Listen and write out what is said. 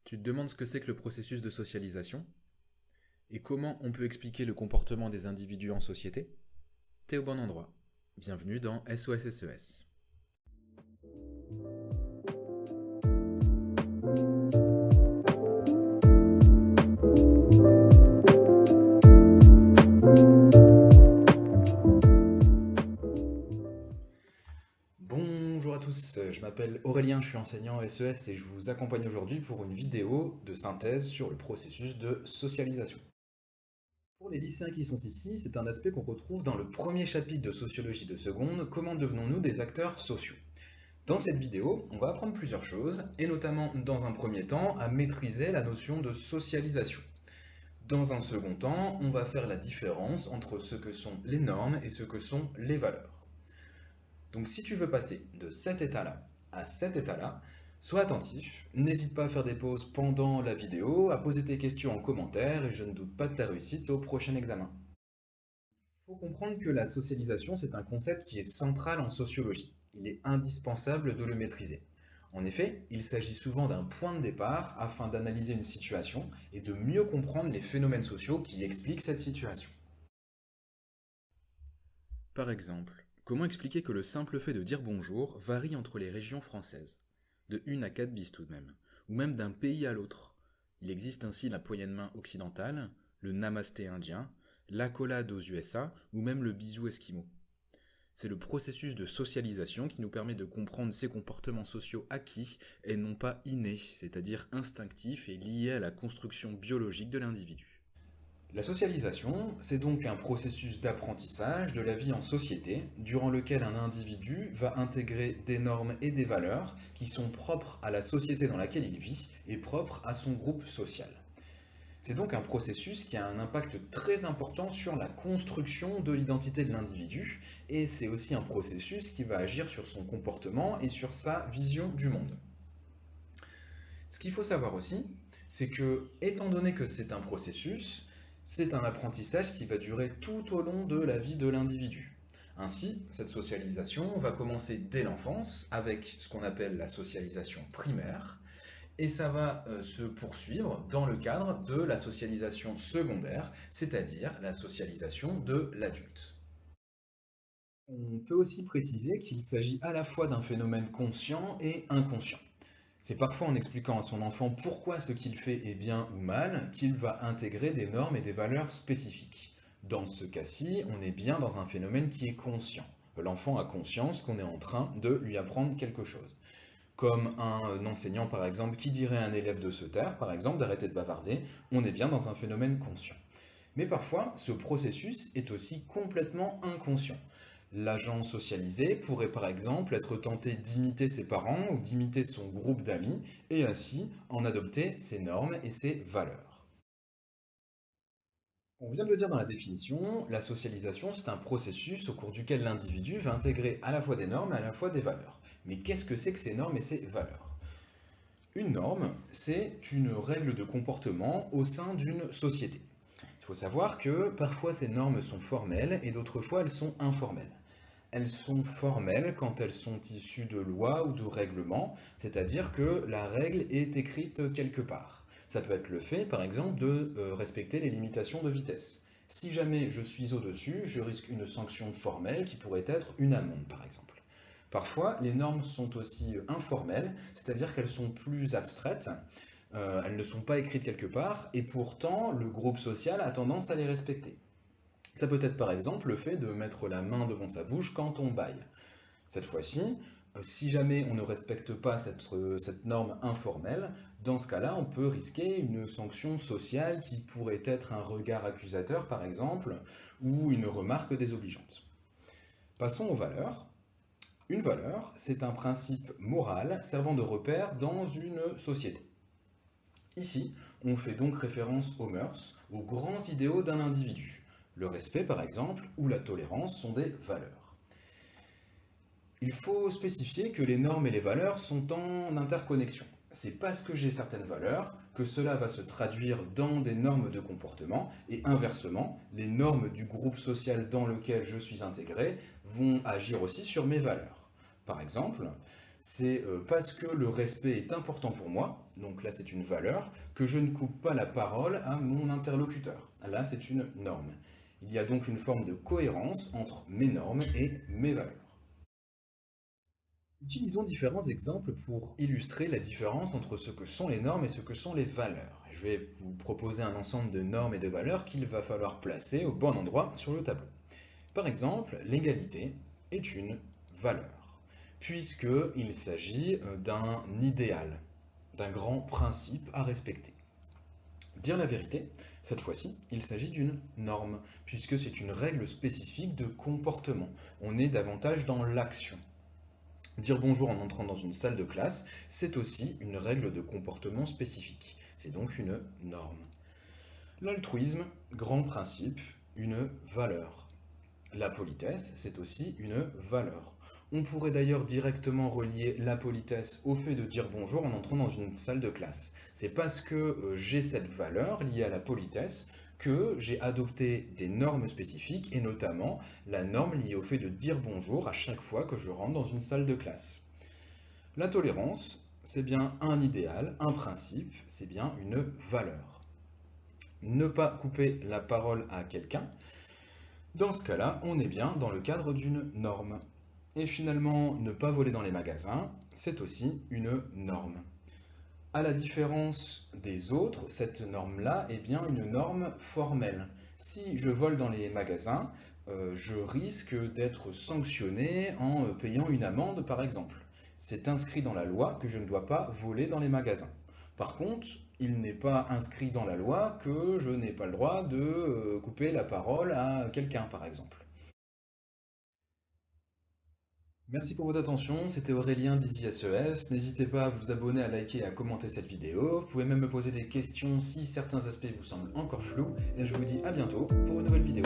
Tu te demandes ce que c'est que le processus de socialisation et comment on peut expliquer le comportement des individus en société? T'es au bon endroit. Bienvenue dans SOSSES. Bonjour à tous, je m'appelle Aurélien, je suis enseignant SES et je vous accompagne aujourd'hui pour une vidéo de synthèse sur le processus de socialisation. Pour les lycéens qui sont ici, c'est un aspect qu'on retrouve dans le premier chapitre de Sociologie de seconde, comment devenons-nous des acteurs sociaux? Dans cette vidéo, on va apprendre plusieurs choses, et notamment dans un premier temps à maîtriser la notion de socialisation. Dans un second temps, on va faire la différence entre ce que sont les normes et ce que sont les valeurs. Donc si tu veux passer de cet état-là à cet état-là, sois attentif, n'hésite pas à faire des pauses pendant la vidéo, à poser tes questions en commentaire et je ne doute pas de ta réussite au prochain examen. Il faut comprendre que la socialisation, c'est un concept qui est central en sociologie. Il est indispensable de le maîtriser. En effet, il s'agit souvent d'un point de départ afin d'analyser une situation et de mieux comprendre les phénomènes sociaux qui expliquent cette situation. Par exemple, comment expliquer que le simple fait de dire bonjour varie entre les régions françaises, de 1 à 4 bis tout de même, ou même d'un pays à l'autre? Il existe ainsi la poignée de main occidentale, le namasté indien, l'accolade aux USA ou même le bisou esquimau. C'est le processus de socialisation qui nous permet de comprendre ces comportements sociaux acquis et non pas innés, c'est-à-dire instinctifs et liés à la construction biologique de l'individu. La socialisation, c'est donc un processus d'apprentissage de la vie en société, durant lequel un individu va intégrer des normes et des valeurs qui sont propres à la société dans laquelle il vit et propres à son groupe social. C'est donc un processus qui a un impact très important sur la construction de l'identité de l'individu, et c'est aussi un processus qui va agir sur son comportement et sur sa vision du monde. Ce qu'il faut savoir aussi, c'est que, étant donné que c'est un processus, c'est un apprentissage qui va durer tout au long de la vie de l'individu. Ainsi, cette socialisation va commencer dès l'enfance avec ce qu'on appelle la socialisation primaire, et ça va se poursuivre dans le cadre de la socialisation secondaire, c'est-à-dire la socialisation de l'adulte. On peut aussi préciser qu'il s'agit à la fois d'un phénomène conscient et inconscient. C'est parfois en expliquant à son enfant pourquoi ce qu'il fait est bien ou mal qu'il va intégrer des normes et des valeurs spécifiques. Dans ce cas-ci, on est bien dans un phénomène qui est conscient. L'enfant a conscience qu'on est en train de lui apprendre quelque chose. Comme un enseignant par exemple qui dirait à un élève de se taire, par exemple, d'arrêter de bavarder, on est bien dans un phénomène conscient. Mais parfois, ce processus est aussi complètement inconscient. L'agent socialisé pourrait par exemple être tenté d'imiter ses parents ou d'imiter son groupe d'amis et ainsi en adopter ses normes et ses valeurs. On vient de le dire dans la définition, la socialisation c'est un processus au cours duquel l'individu va intégrer à la fois des normes et à la fois des valeurs. Mais qu'est-ce que c'est que ces normes et ces valeurs? Une norme, c'est une règle de comportement au sein d'une société. Il faut savoir que parfois ces normes sont formelles et d'autres fois elles sont informelles. Elles sont formelles quand elles sont issues de lois ou de règlements, c'est-à-dire que la règle est écrite quelque part. Ça peut être le fait, par exemple, de respecter les limitations de vitesse. Si jamais je suis au-dessus, je risque une sanction formelle qui pourrait être une amende, par exemple. Parfois, les normes sont aussi informelles, c'est-à-dire qu'elles sont plus abstraites, elles ne sont pas écrites quelque part, et pourtant le groupe social a tendance à les respecter. Ça peut être par exemple le fait de mettre la main devant sa bouche quand on bâille. Cette fois-ci, si jamais on ne respecte pas cette norme informelle, dans ce cas-là, on peut risquer une sanction sociale qui pourrait être un regard accusateur par exemple, ou une remarque désobligeante. Passons aux valeurs. Une valeur, c'est un principe moral servant de repère dans une société. Ici, on fait donc référence aux mœurs, aux grands idéaux d'un individu. Le respect, par exemple, ou la tolérance sont des valeurs. Il faut spécifier que les normes et les valeurs sont en interconnexion. C'est parce que j'ai certaines valeurs que cela va se traduire dans des normes de comportement et inversement, les normes du groupe social dans lequel je suis intégré vont agir aussi sur mes valeurs. Par exemple, C'est parce que le respect est important pour moi, donc là c'est une valeur, que je ne coupe pas la parole à mon interlocuteur. Là c'est une norme. Il y a donc une forme de cohérence entre mes normes et mes valeurs. Utilisons différents exemples pour illustrer la différence entre ce que sont les normes et ce que sont les valeurs. Je vais vous proposer un ensemble de normes et de valeurs qu'il va falloir placer au bon endroit sur le tableau. Par exemple, l'égalité est une valeur, puisqu'il s'agit d'un idéal, d'un grand principe à respecter. Dire la vérité, cette fois-ci, il s'agit d'une norme, puisque c'est une règle spécifique de comportement. On est davantage dans l'action. Dire bonjour en entrant dans une salle de classe, c'est aussi une règle de comportement spécifique. C'est donc une norme. L'altruisme, grand principe, une valeur. La politesse, c'est aussi une valeur. On pourrait d'ailleurs directement relier la politesse au fait de dire bonjour en entrant dans une salle de classe. C'est parce que j'ai cette valeur liée à la politesse que j'ai adopté des normes spécifiques et notamment la norme liée au fait de dire bonjour à chaque fois que je rentre dans une salle de classe. La tolérance, c'est bien un idéal, un principe, c'est bien une valeur. Ne pas couper la parole à quelqu'un, dans ce cas-là, on est bien dans le cadre d'une norme. Et finalement, ne pas voler dans les magasins, c'est aussi une norme. À la différence des autres, cette norme-là est bien une norme formelle. Si je vole dans les magasins, je risque d'être sanctionné en payant une amende, par exemple. C'est inscrit dans la loi que je ne dois pas voler dans les magasins. Par contre, il n'est pas inscrit dans la loi que je n'ai pas le droit de couper la parole à quelqu'un, par exemple. Merci pour votre attention, c'était Aurélien d'Easy SES. N'hésitez pas à vous abonner, à liker et à commenter cette vidéo. Vous pouvez même me poser des questions si certains aspects vous semblent encore flous. Et je vous dis à bientôt pour une nouvelle vidéo.